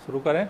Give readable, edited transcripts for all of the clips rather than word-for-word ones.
शुरू करें।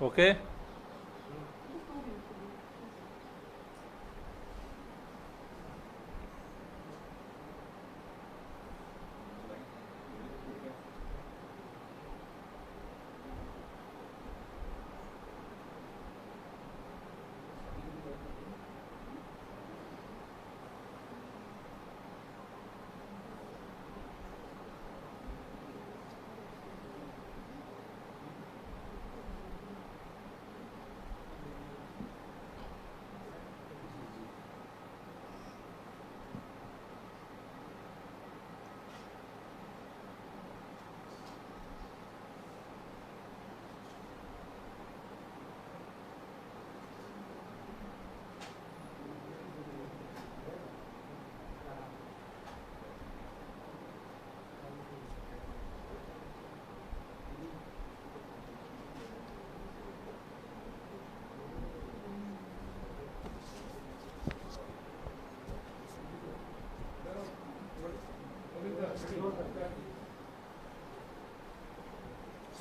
ओके,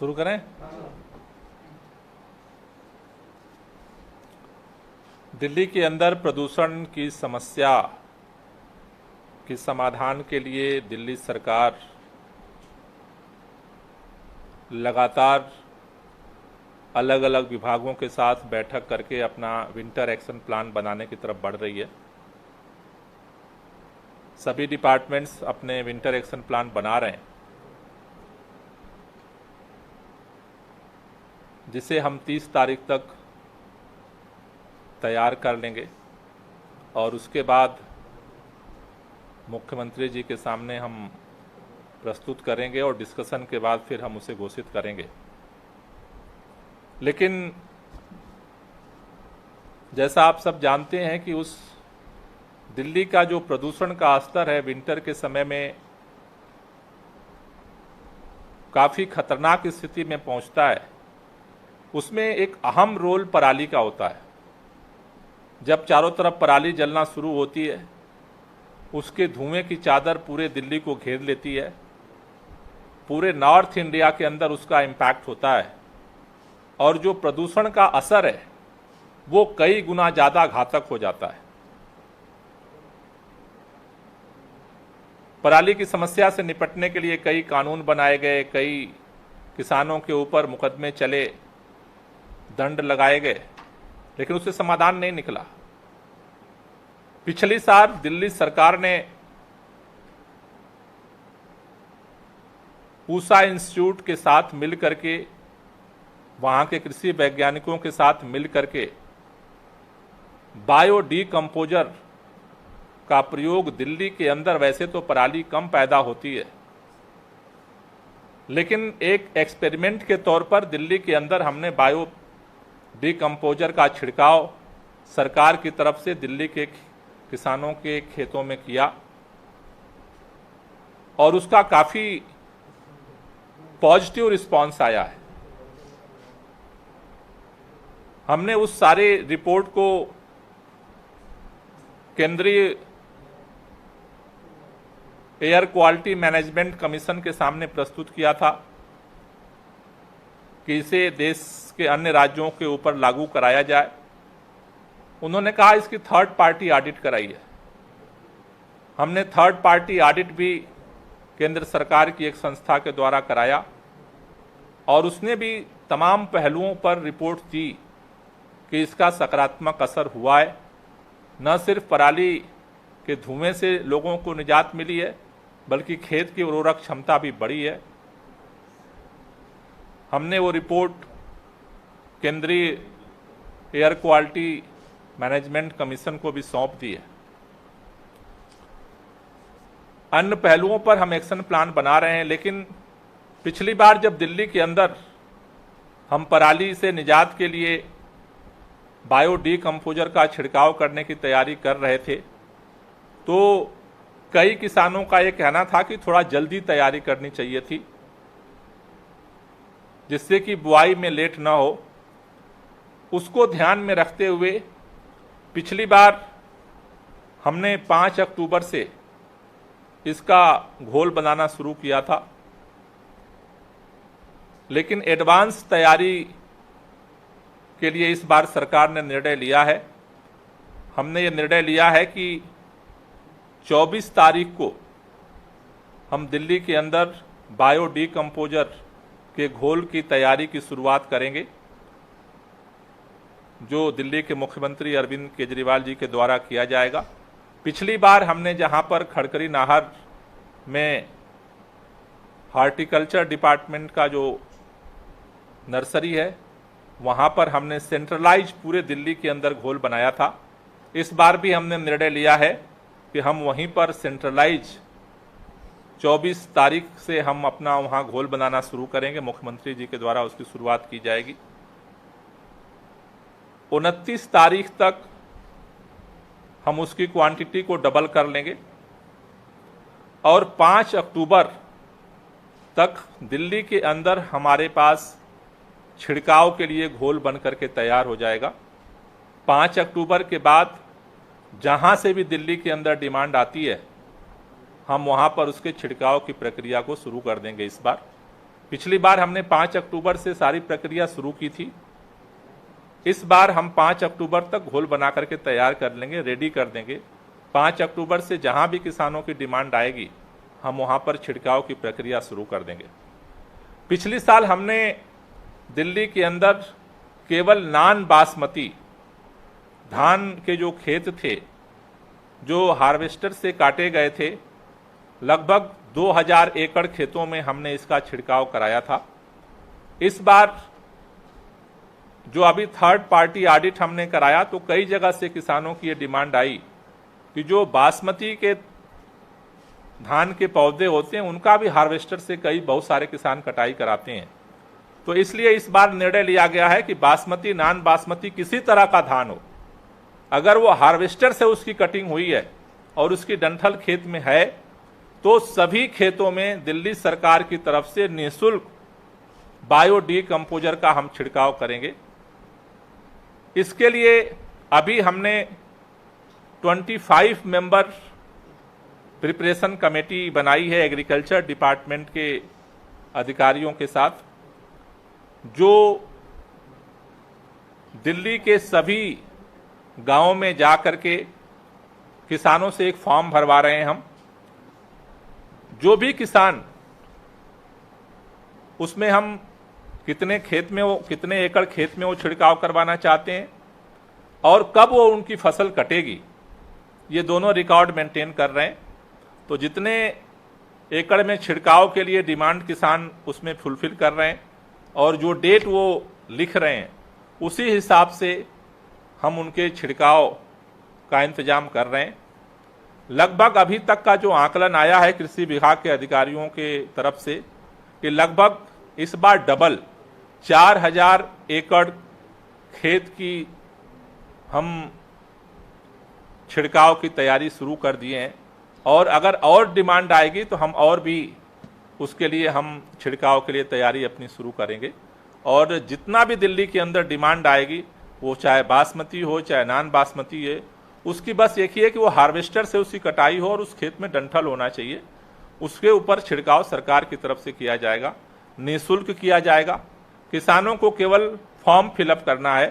शुरू करें। दिल्ली के अंदर प्रदूषण की समस्या के समाधान के लिए दिल्ली सरकार लगातार अलग अलग विभागों के साथ बैठक करके अपना विंटर एक्शन प्लान बनाने की तरफ बढ़ रही है। सभी डिपार्टमेंट्स अपने विंटर एक्शन प्लान बना रहे हैं, जिसे हम 30 तारीख तक तैयार कर लेंगे और उसके बाद मुख्यमंत्री जी के सामने हम प्रस्तुत करेंगे और डिस्कशन के बाद फिर हम उसे घोषित करेंगे। लेकिन जैसा आप सब जानते हैं कि उस दिल्ली का जो प्रदूषण का स्तर है विंटर के समय में काफ़ी खतरनाक स्थिति में पहुंचता है। उसमें एक अहम रोल पराली का होता है। जब चारों तरफ पराली जलना शुरू होती है, उसके धुएं की चादर पूरे दिल्ली को घेर लेती है। पूरे नॉर्थ इंडिया के अंदर उसका इम्पैक्ट होता है और जो प्रदूषण का असर है वो कई गुना ज़्यादा घातक हो जाता है। पराली की समस्या से निपटने के लिए कई कानून बनाए गए, कई किसानों के ऊपर मुकदमे चले, दंड लगाए गए, लेकिन उससे समाधान नहीं निकला। पिछली साल दिल्ली सरकार ने पूसा इंस्टीट्यूट के साथ मिलकर के, वहां के कृषि वैज्ञानिकों के साथ मिलकर के बायो डीकंपोजर का प्रयोग दिल्ली के अंदर, वैसे तो पराली कम पैदा होती है, लेकिन एक एक्सपेरिमेंट के तौर पर दिल्ली के अंदर हमने बायो डीकंपोजर का छिड़काव सरकार की तरफ से दिल्ली के किसानों के खेतों में किया और उसका काफी पॉजिटिव रिस्पांस आया है। हमने उस सारे रिपोर्ट को केंद्रीय एयर क्वालिटी मैनेजमेंट कमीशन के सामने प्रस्तुत किया था कि इसे देश के अन्य राज्यों के ऊपर लागू कराया जाए। उन्होंने कहा इसकी थर्ड पार्टी ऑडिट कराई है। हमने थर्ड पार्टी ऑडिट भी केंद्र सरकार की एक संस्था के द्वारा कराया और उसने भी तमाम पहलुओं पर रिपोर्ट दी कि इसका सकारात्मक असर हुआ है। न सिर्फ पराली के धुएं से लोगों को निजात मिली है, बल्कि खेत की उर्वरक क्षमता भी बढ़ी है। हमने वो रिपोर्ट केंद्रीय एयर क्वालिटी मैनेजमेंट कमीशन को भी सौंप दी है। अन्य पहलुओं पर हम एक्शन प्लान बना रहे हैं। लेकिन पिछली बार जब दिल्ली के अंदर हम पराली से निजात के लिए बायो डीकम्पोजर का छिड़काव करने की तैयारी कर रहे थे, तो कई किसानों का ये कहना था कि थोड़ा जल्दी तैयारी करनी चाहिए थी, जिससे कि बुआई में लेट ना हो। उसको ध्यान में रखते हुए पिछली बार हमने 5 अक्टूबर से इसका घोल बनाना शुरू किया था, लेकिन एडवांस तैयारी के लिए इस बार सरकार ने निर्णय लिया है। हमने ये निर्णय लिया है कि 24 तारीख को हम दिल्ली के अंदर बायो डीकम्पोजर के घोल की तैयारी की शुरुआत करेंगे, जो दिल्ली के मुख्यमंत्री अरविंद केजरीवाल जी के द्वारा किया जाएगा। पिछली बार हमने जहां पर खड़करी नाहर में हॉर्टिकल्चर डिपार्टमेंट का जो नर्सरी है, वहां पर हमने सेंट्रलाइज पूरे दिल्ली के अंदर घोल बनाया था। इस बार भी हमने निर्णय लिया है कि हम वहीं पर सेंट्रलाइज 24 तारीख से हम अपना वहां घोल बनाना शुरू करेंगे। मुख्यमंत्री जी के द्वारा उसकी शुरुआत की जाएगी। 29 तारीख तक हम उसकी क्वांटिटी को डबल कर लेंगे और 5 अक्टूबर तक दिल्ली के अंदर हमारे पास छिड़काव के लिए घोल बन करके तैयार हो जाएगा। 5 अक्टूबर के बाद जहां से भी दिल्ली के अंदर डिमांड आती है, हम वहां पर उसके छिड़काव की प्रक्रिया को शुरू कर देंगे। इस बार, पिछली बार हमने 5 अक्टूबर से सारी प्रक्रिया शुरू की थी। इस बार हम 5 अक्टूबर तक घोल बना करके तैयार कर लेंगे, रेडी कर देंगे। 5 अक्टूबर से जहां भी किसानों की डिमांड आएगी, हम वहां पर छिड़काव की प्रक्रिया शुरू कर देंगे। पिछले साल हमने दिल्ली के अंदर केवल नॉन बासमती धान के जो खेत थे, जो हार्वेस्टर से काटे गए थे, लगभग 2000 एकड़ खेतों में हमने इसका छिड़काव कराया था। इस बार जो अभी थर्ड पार्टी ऑडिट हमने कराया, तो कई जगह से किसानों की ये डिमांड आई कि जो बासमती के धान के पौधे होते हैं, उनका भी हार्वेस्टर से बहुत सारे किसान कटाई कराते हैं। तो इसलिए इस बार निर्णय लिया गया है कि बासमती, नॉन बासमती किसी तरह का धान हो, अगर वो हार्वेस्टर से उसकी कटिंग हुई है और उसकी डंठल खेत में है, तो सभी खेतों में दिल्ली सरकार की तरफ से निःशुल्क बायो डीकम्पोजर का हम छिड़काव करेंगे। इसके लिए अभी हमने 25 मेंबर प्रिपरेशन कमेटी बनाई है एग्रीकल्चर डिपार्टमेंट के अधिकारियों के साथ, जो दिल्ली के सभी गांवों में जाकर के किसानों से एक फॉर्म भरवा रहे हैं हम। जो भी किसान, उसमें हम कितने एकड़ खेत में वो छिड़काव करवाना चाहते हैं और कब वो उनकी फसल कटेगी, ये दोनों रिकॉर्ड मेंटेन कर रहे हैं। तो जितने एकड़ में छिड़काव के लिए डिमांड किसान उसमें फुलफिल कर रहे हैं और जो डेट वो लिख रहे हैं, उसी हिसाब से हम उनके छिड़काव का इंतजाम कर रहे हैं। लगभग अभी तक का जो आकलन आया है कृषि विभाग के अधिकारियों के तरफ से, कि लगभग इस बार डबल 4000 एकड़ खेत की हम छिड़काव की तैयारी शुरू कर दिए हैं और अगर और डिमांड आएगी तो हम और भी उसके लिए हम छिड़काव के लिए तैयारी अपनी शुरू करेंगे। और जितना भी दिल्ली के अंदर डिमांड आएगी, वो चाहे बासमती हो चाहे नॉन बासमती है, उसकी बस एक ही है कि वो हार्वेस्टर से उसकी कटाई हो और उस खेत में डंठल होना चाहिए। उसके ऊपर छिड़काव सरकार की तरफ से किया जाएगा, निःशुल्क किया जाएगा। किसानों को केवल फॉर्म फिलअप करना है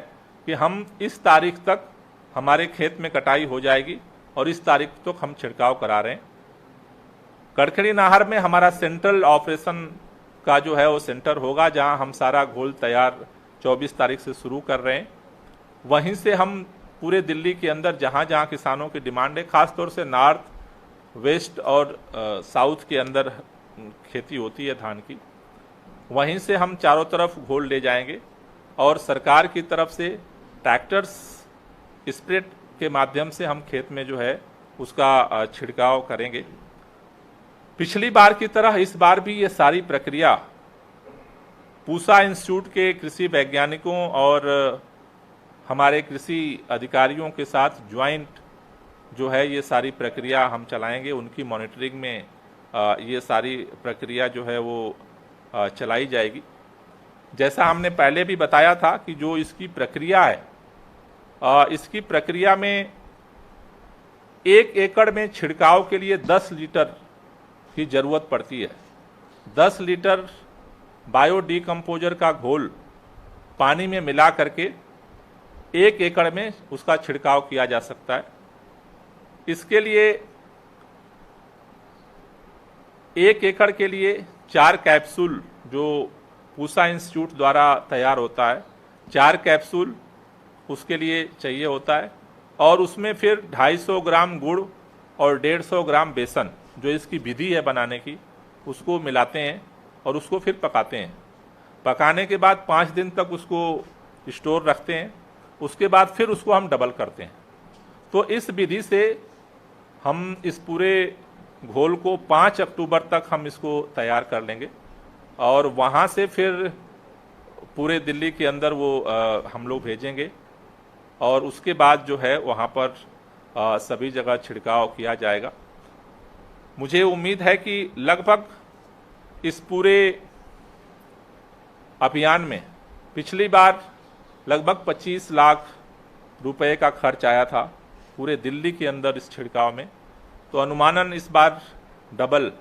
कि हम इस तारीख तक हमारे खेत में कटाई हो जाएगी और इस तारीख तक हम छिड़काव करा रहे हैं। खड़खड़ी नाहर में हमारा सेंट्रल ऑपरेशन का जो है वो सेंटर होगा, जहां हम सारा घोल तैयार 24 तारीख से शुरू कर रहे हैं। वहीं से हम पूरे दिल्ली के अंदर जहां जहां किसानों की डिमांड है, खासतौर से नॉर्थ, वेस्ट और साउथ के अंदर खेती होती है धान की, वहीं से हम चारों तरफ घोल ले जाएंगे और सरकार की तरफ से ट्रैक्टर्स स्प्रे के माध्यम से हम खेत में जो है उसका छिड़काव करेंगे। पिछली बार की तरह इस बार भी ये सारी प्रक्रिया पूसा इंस्टीट्यूट के कृषि वैज्ञानिकों और हमारे कृषि अधिकारियों के साथ ज्वाइंट जो है ये सारी प्रक्रिया हम चलाएंगे। उनकी मॉनिटरिंग में ये सारी प्रक्रिया जो है वो चलाई जाएगी। जैसा हमने पहले भी बताया था कि जो इसकी प्रक्रिया है, इसकी प्रक्रिया में 1 एकड़ में छिड़काव के लिए 10 लीटर की जरूरत पड़ती है। 10 लीटर बायो डीकम्पोजर का घोल पानी में मिला करके 1 एकड़ में उसका छिड़काव किया जा सकता है। इसके लिए 1 एकड़ के लिए 4 कैप्सूल जो पूसा इंस्टीट्यूट द्वारा तैयार होता है, 4 कैप्सूल उसके लिए चाहिए होता है। और उसमें फिर 250 ग्राम गुड़ और 150 ग्राम बेसन, जो इसकी विधि है बनाने की, उसको मिलाते हैं और उसको फिर पकाते हैं। पकाने के बाद 5 दिन तक उसको स्टोर रखते हैं। उसके बाद फिर उसको हम डबल करते हैं। तो इस विधि से हम इस पूरे घोल को 5 अक्टूबर तक हम इसको तैयार कर लेंगे और वहाँ से फिर पूरे दिल्ली के अंदर वो हम लोग भेजेंगे और उसके बाद जो है वहाँ पर सभी जगह छिड़काव किया जाएगा। मुझे उम्मीद है कि लगभग इस पूरे अभियान में पिछली बार लगभग 25 लाख रुपए का खर्च आया था पूरे दिल्ली के अंदर इस छिड़काव में। तो अनुमानन इस बार डबल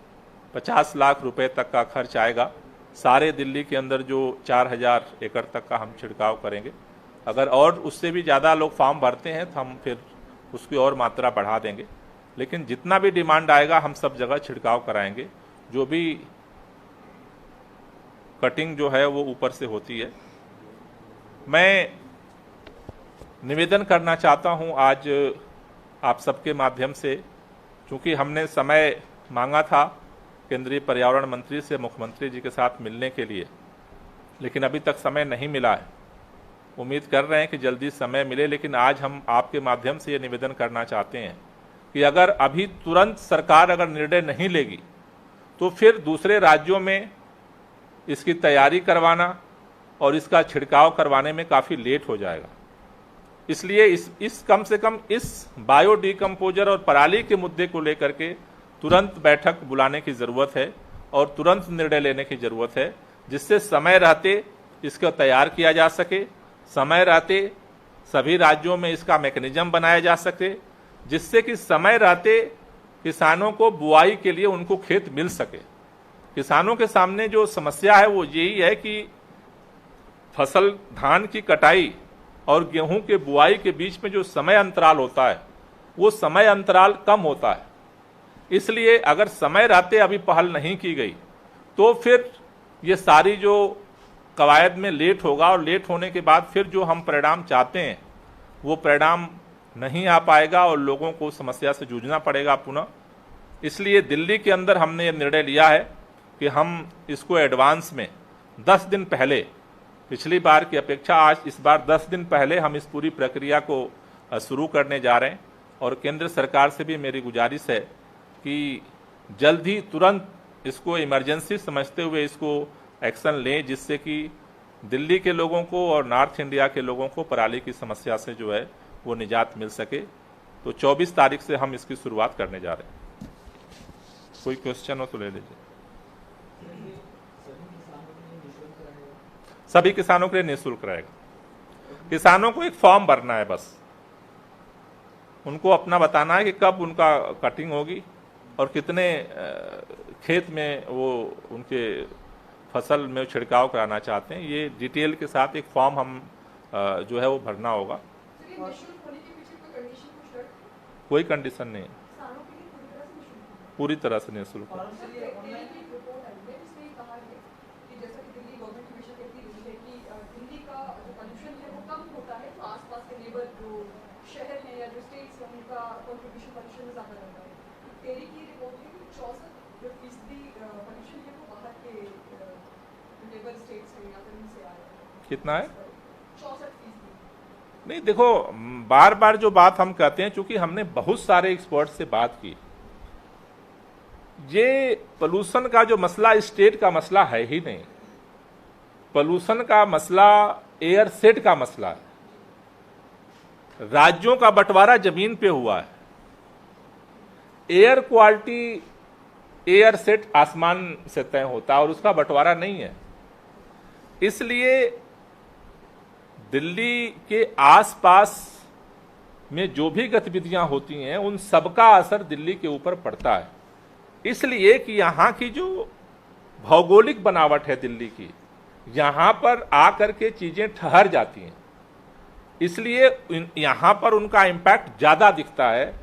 50 लाख रुपए तक का खर्च आएगा। सारे दिल्ली के अंदर जो 4000 एकड़ तक का हम छिड़काव करेंगे। अगर और उससे भी ज़्यादा लोग फॉर्म भरते हैं तो हम फिर उसकी और मात्रा बढ़ा देंगे। लेकिन जितना भी डिमांड आएगा हम सब जगह छिड़काव कराएंगे। जो भी कटिंग जो है वो ऊपर से होती है। मैं निवेदन करना चाहता हूं आज आप सबके माध्यम से, क्योंकि हमने समय मांगा था केंद्रीय पर्यावरण मंत्री से मुख्यमंत्री जी के साथ मिलने के लिए, लेकिन अभी तक समय नहीं मिला है। उम्मीद कर रहे हैं कि जल्दी समय मिले, लेकिन आज हम आपके माध्यम से ये निवेदन करना चाहते हैं कि अगर अभी तुरंत सरकार अगर निर्णय नहीं लेगी तो फिर दूसरे राज्यों में इसकी तैयारी करवाना और इसका छिड़काव करवाने में काफ़ी लेट हो जाएगा। इसलिए इस कम से कम इस बायो डीकम्पोजर और पराली के मुद्दे को लेकर के तुरंत बैठक बुलाने की ज़रूरत है और तुरंत निर्णय लेने की ज़रूरत है, जिससे समय रहते इसको तैयार किया जा सके, समय रहते सभी राज्यों में इसका मैकेनिज्म बनाया जा सके, जिससे कि समय रहते किसानों को बुआई के लिए उनको खेत मिल सके। किसानों के सामने जो समस्या है वो यही है कि फसल धान की कटाई और गेहूं के बुआई के बीच में जो समय अंतराल होता है वो समय अंतराल कम होता है। इसलिए अगर समय रहते अभी पहल नहीं की गई तो फिर ये सारी जो कवायद में लेट होगा और लेट होने के बाद फिर जो हम परिणाम चाहते हैं वो परिणाम नहीं आ पाएगा और लोगों को समस्या से जूझना पड़ेगा पुनः। इसलिए दिल्ली के अंदर हमने ये निर्णय लिया है कि हम इसको एडवांस में 10 दिन पहले, पिछली बार की अपेक्षा आज इस बार 10 दिन पहले हम इस पूरी प्रक्रिया को शुरू करने जा रहे हैं। और केंद्र सरकार से भी मेरी गुजारिश है कि जल्द ही तुरंत इसको इमरजेंसी समझते हुए इसको एक्शन लें, जिससे कि दिल्ली के लोगों को और नॉर्थ इंडिया के लोगों को पराली की समस्या से जो है वो निजात मिल सके। तो 24 तारीख से हम इसकी शुरुआत करने जा रहे हैं। कोई क्वेश्चन हो तो ले लीजिए। सभी किसानों के लिए निःशुल्क रहेगा। किसानों को एक फॉर्म भरना है, बस उनको अपना बताना है कि कब उनका कटिंग होगी और कितने खेत में वो उनके फसल में छिड़काव कराना चाहते हैं। ये डिटेल के साथ एक फॉर्म हम जो है वो भरना होगा। कोई कंडीशन नहीं, पूरी तरह से निःशुल्क। कितना है? 64%। नहीं, देखो बार बार जो बात हम कहते हैं, चूंकि हमने बहुत सारे एक्सपर्ट से बात की ये पोल्यूशन का जो मसला स्टेट का मसला है ही नहीं। पोल्यूशन का मसला एयर सेट का मसला है। राज्यों का बंटवारा जमीन पे हुआ है। एयर क्वालिटी एयर सेट आसमान से तय होता है और उसका बंटवारा नहीं है। इसलिए दिल्ली के आसपास में जो भी गतिविधियां होती हैं उन सबका असर दिल्ली के ऊपर पड़ता है। इसलिए कि यहाँ की जो भौगोलिक बनावट है दिल्ली की, यहाँ पर आकर के चीजें ठहर जाती हैं, इसलिए यहाँ पर उनका इम्पैक्ट ज्यादा दिखता है।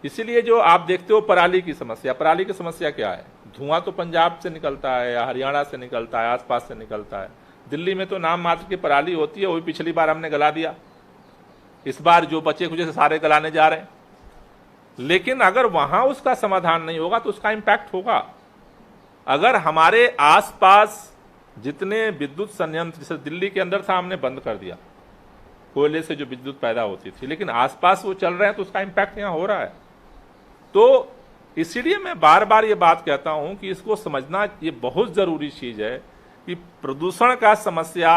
इसीलिए जो आप देखते हो पराली की समस्या, पराली की समस्या क्या है? धुआं तो पंजाब से निकलता है या हरियाणा से निकलता है, आसपास से निकलता है। दिल्ली में तो नाम मात्र की पराली होती है, वो भी पिछली बार हमने गला दिया, इस बार जो बचे कुछ से सारे गलाने जा रहे हैं। लेकिन अगर वहां उसका समाधान नहीं होगा तो उसका इम्पैक्ट होगा। अगर हमारे आसपास जितने विद्युत संयंत्र, जैसे दिल्ली के अंदर था, हमने बंद कर दिया, कोयले से जो विद्युत पैदा होती थी, लेकिन आसपास वो चल रहे हैं तो उसका इम्पैक्ट यहां हो रहा है। तो इसीलिए मैं बार बार ये बात कहता हूं कि इसको समझना ये बहुत जरूरी चीज है कि प्रदूषण का समस्या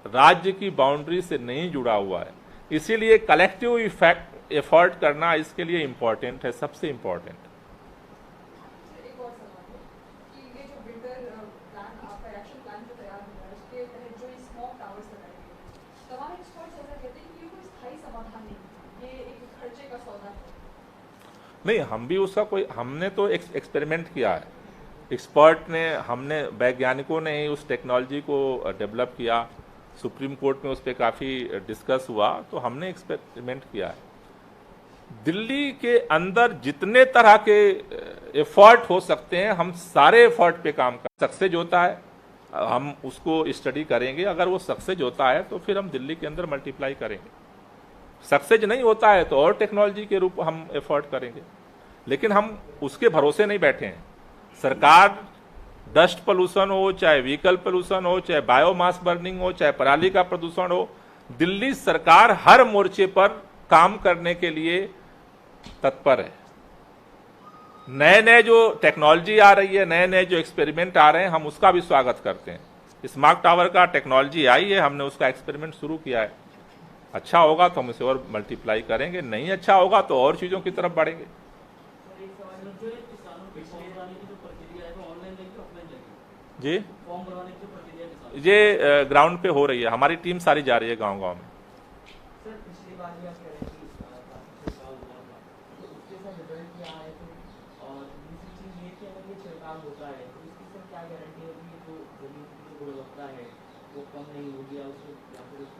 राज्य की बाउंड्री से नहीं जुड़ा हुआ है। इसीलिए कलेक्टिव इफेक्ट एफर्ट करना इसके लिए इंपॉर्टेंट है, सबसे इंपॉर्टेंट। एक और सवाल है कि ये जो बिल्डर प्लान, आपका एक्शन प्लान जो तैयार हो रहा है, उसके तहत जो स्मोक टावर्स लगाए गए, तमाम एक्सपर्ट्स ऐसा कहते हैं कि ये कोई स्थायी समाधान नहीं है, ये एक खर्चे का सौदा है। नहीं, हम भी उसका कोई, हमने तो एक्सपेरिमेंट किया है, एक्सपर्ट ने, हमने वैज्ञानिकों ने ही उस टेक्नोलॉजी को डेवलप किया, सुप्रीम कोर्ट में उस पर काफ़ी डिस्कस हुआ, तो हमने एक्सपेरिमेंट किया है। दिल्ली के अंदर जितने तरह के एफर्ट हो सकते हैं हम सारे एफर्ट पे काम कर, सक्सेस होता है हम उसको स्टडी करेंगे, अगर वो सक्सेस होता है तो फिर हम दिल्ली के अंदर मल्टीप्लाई करेंगे, सक्सेस नहीं होता है तो और टेक्नोलॉजी के रूप हम एफर्ट करेंगे। लेकिन हम उसके भरोसे नहीं बैठे हैं। सरकार डस्ट पोल्यूशन हो, चाहे व्हीकल पोल्यूशन हो, चाहे बायोमास बर्निंग हो, चाहे पराली का प्रदूषण हो, दिल्ली सरकार हर मोर्चे पर काम करने के लिए तत्पर है। नए नए जो टेक्नोलॉजी आ रही है, नए नए जो एक्सपेरिमेंट आ रहे हैं, हम उसका भी स्वागत करते हैं। स्मार्ट टावर का टेक्नोलॉजी आई है, हमने उसका एक्सपेरिमेंट शुरू किया है। अच्छा होगा तो हम इसे और मल्टीप्लाई करेंगे, नहीं अच्छा होगा तो और चीजों की तरफ बढ़ेंगे। जी, ये ग्राउंड पे हो रही है, हमारी टीम सारी जा रही है गांव गांव में।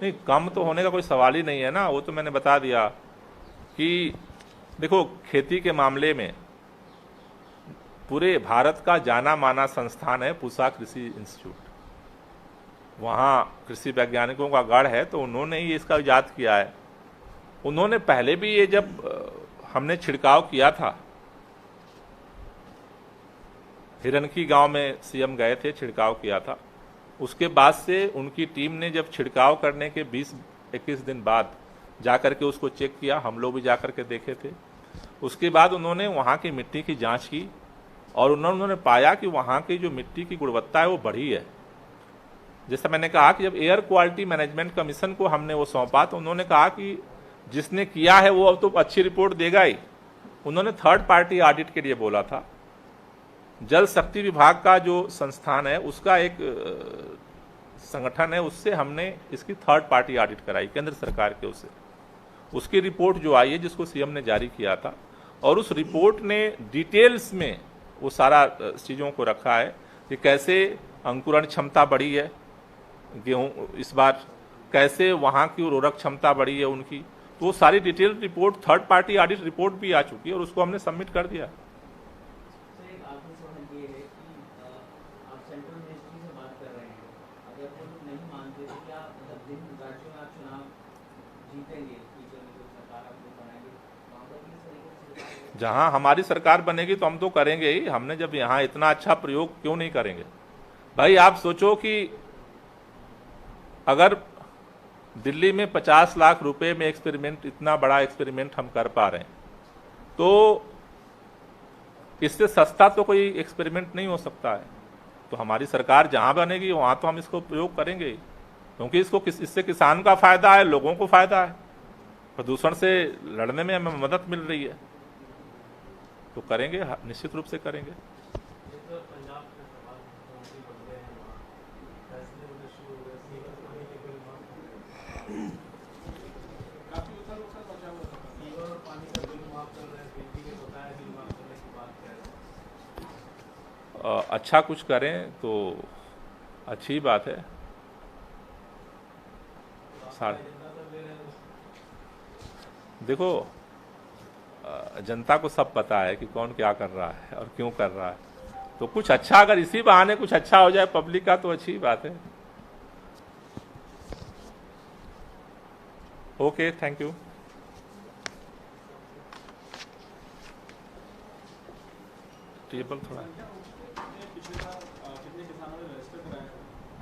नहीं, कम तो होने का कोई सवाल ही नहीं है ना, वो तो मैंने बता दिया कि देखो, खेती के मामले में पूरे भारत का जाना माना संस्थान है पूसा कृषि इंस्टीट्यूट। वहाँ कृषि वैज्ञानिकों का गढ़ है, तो उन्होंने ही इसका इजाद किया है। उन्होंने पहले भी ये जब हमने छिड़काव किया था, हिरनकी गांव में सीएम गए थे, छिड़काव किया था, उसके बाद से उनकी टीम ने जब छिड़काव करने के 20-21 दिन बाद जाकर के उसको चेक किया, हम लोग भी जाकर के देखे थे। उसके बाद उन्होंने वहाँ की मिट्टी की जांच की और उन्होंने पाया कि वहाँ की जो मिट्टी की गुणवत्ता है वो बढ़ी है। जैसा मैंने कहा कि जब एयर क्वालिटी मैनेजमेंट कमीशन को हमने वो सौंपा तो उन्होंने कहा कि जिसने किया है वो अब तो अच्छी रिपोर्ट देगा ही। उन्होंने थर्ड पार्टी ऑडिट के लिए बोला था। जल शक्ति विभाग का जो संस्थान है, उसका एक संगठन है, उससे हमने इसकी थर्ड पार्टी ऑडिट कराई, केंद्र सरकार के उससे। उसकी रिपोर्ट जो आई है, जिसको सीएम ने जारी किया था, और उस रिपोर्ट ने डिटेल्स में वो सारा चीज़ों को रखा है कि कैसे अंकुरण क्षमता बढ़ी है गेहूँ इस बार, कैसे वहाँ की उर्वरक क्षमता बढ़ी है उनकी। तो वो सारी detail report, third party audit report भी आ चुकी है और उसको हमने सबमिट कर दिया। जहां हमारी सरकार बनेगी तो हम तो करेंगे ही। हमने जब यहां इतना अच्छा प्रयोग क्यों नहीं करेंगे भाई। आप सोचो कि अगर दिल्ली में 50 लाख रुपए में एक्सपेरिमेंट, इतना बड़ा एक्सपेरिमेंट हम कर पा रहे हैं, तो इससे सस्ता तो कोई एक्सपेरिमेंट नहीं हो सकता है। तो हमारी सरकार जहां बनेगी वहां तो हम इसको प्रयोग करेंगे, क्योंकि इससे किसान का फायदा है, लोगों को फायदा है, प्रदूषण से लड़ने में हमें मदद मिल रही है, तो करेंगे, निश्चित रूप से करेंगे। अच्छा कुछ करें तो अच्छी बात है। देखो, जनता को सब पता है कि कौन क्या कर रहा है और क्यों कर रहा है, तो कुछ अच्छा, अगर इसी बहाने कुछ अच्छा हो जाए पब्लिक का तो अच्छी बात है। Okay, thank you. टेबल थोड़ा पिछले बार कितने किसानों ने रजिस्टर कराया?